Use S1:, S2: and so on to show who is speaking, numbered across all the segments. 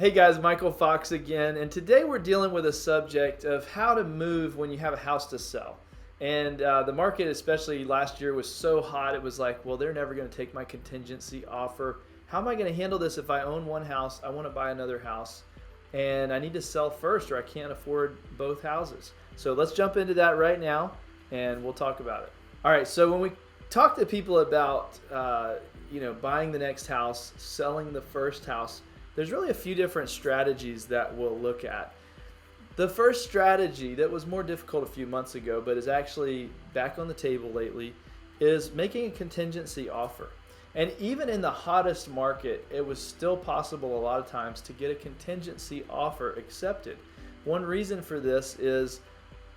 S1: Hey guys, Michael Fox again, and today we're dealing with a subject of how to move when you have a house to sell. And the market, especially last year, was so hot. It was like, well, they're never going to take my contingency offer. How am I going to handle this if I own one house, I want to buy another house, and I need to sell first or I can't afford both houses? So let's jump into that right now, and we'll talk about it. All right, so when we talk to people about buying the next house, selling the first house, there's really a few different strategies that we'll look at. The first strategy that was more difficult a few months ago, but is actually back on the table lately, is making a contingency offer. And even in the hottest market, it was still possible a lot of times to get a contingency offer accepted. One reason for this is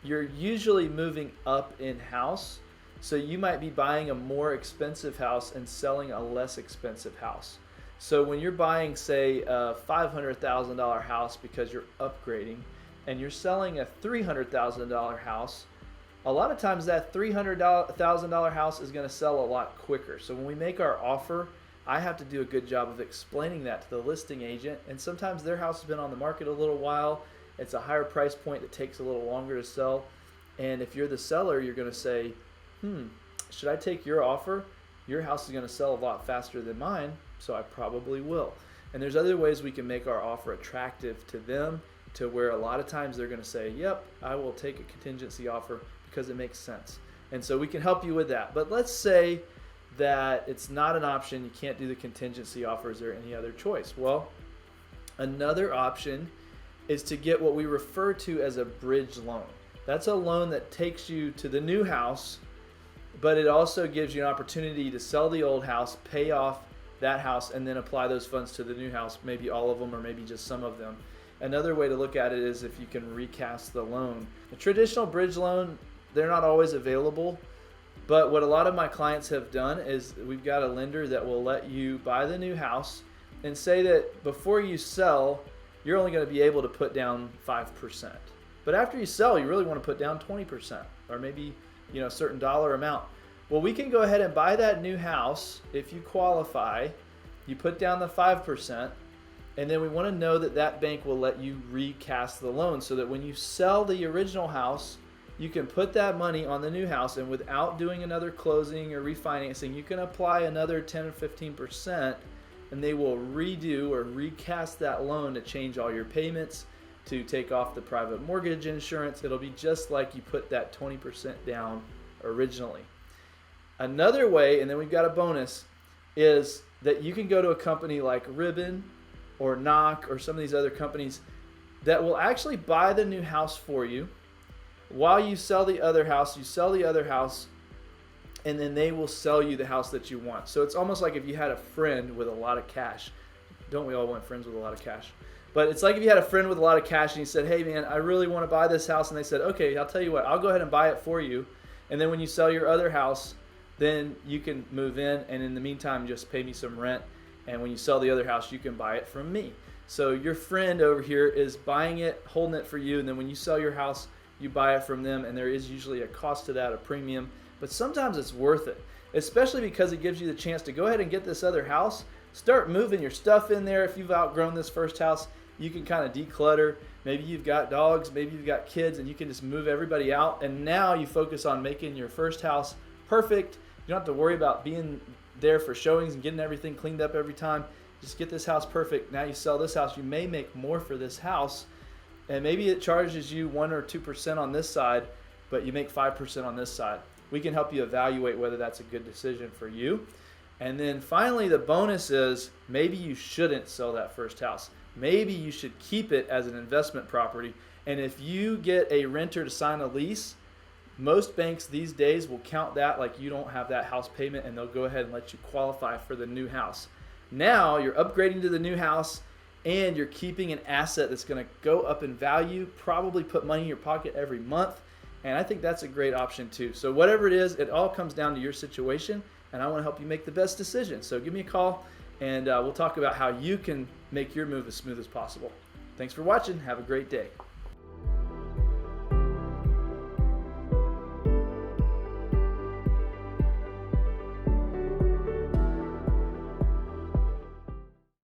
S1: you're usually moving up in house, so you might be buying a more expensive house and selling a less expensive house. So when you're buying, say, a $500,000 house because you're upgrading, and you're selling a $300,000 house, a lot of times that $300,000 house is going to sell a lot quicker. So when we make our offer, I have to do a good job of explaining that to the listing agent. And sometimes their house has been on the market a little while. It's a higher price point that takes a little longer to sell. And if you're the seller, you're going to say, should I take your offer? Your house is going to sell a lot faster than mine, so I probably will. And there's other ways we can make our offer attractive to them, to where a lot of times they're going to say, yep, I will take a contingency offer because it makes sense. And so we can help you with that. But let's say that it's not an option, you can't do the contingency offer. Is there any other choice? Well, another option is to get what we refer to as a bridge loan. That's a loan that takes you to the new house, but it also gives you an opportunity to sell the old house, pay off that house, and then apply those funds to the new house, maybe all of them or maybe just some of them. Another way to look at it is if you can recast the loan. A traditional bridge loan, they're not always available, but what a lot of my clients have done is we've got a lender that will let you buy the new house and say that before you sell, you're only going to be able to put down 5%. But after you sell, you really want to put down 20% or maybe a certain dollar amount. Well, we can go ahead and buy that new house. If you qualify, you put down the 5%, and then we want to know that that bank will let you recast the loan so that when you sell the original house, you can put that money on the new house, and without doing another closing or refinancing, you can apply another 10 or 15%, and they will redo or recast that loan to change all your payments, to take off the private mortgage insurance. It'll be just like you put that 20% down originally. Another way, and then we've got a bonus, is that you can go to a company like Ribbon or Knock or some of these other companies that will actually buy the new house for you while you sell the other house. You sell the other house, and then they will sell you the house that you want. So it's almost like if you had a friend with a lot of cash. Don't we all want friends with a lot of cash? But it's like if you had a friend with a lot of cash and you said, hey man, I really want to buy this house. And they said, okay, I'll tell you what, I'll go ahead and buy it for you. And then when you sell your other house, then you can move in. And in the meantime, just pay me some rent. And when you sell the other house, you can buy it from me. So your friend over here is buying it, holding it for you. And then when you sell your house, you buy it from them. And there is usually a cost to that, a premium. But sometimes it's worth it, especially because it gives you the chance to go ahead and get this other house. Start moving your stuff in there. If you've outgrown this first house, you can kind of declutter. Maybe you've got dogs, maybe you've got kids, and you can just move everybody out. And now you focus on making your first house perfect. You don't have to worry about being there for showings and getting everything cleaned up every time. Just get this house perfect. Now you sell this house, you may make more for this house, and maybe it charges you 1 or 2% on this side, but you make 5% on this side. We can help you evaluate whether that's a good decision for you. And then finally, the bonus is maybe you shouldn't sell that first house. Maybe you should keep it as an investment property. And if you get a renter to sign a lease, most banks these days will count that like you don't have that house payment, and they'll go ahead and let you qualify for the new house. Now you're upgrading to the new house, and you're keeping an asset that's going to go up in value, probably put money in your pocket every month. And I think that's a great option too. So whatever it is, it all comes down to your situation, and I want to help you make the best decision. So give me a call, and we'll talk about how you can make your move as smooth as possible. Thanks for watching. Have a great day.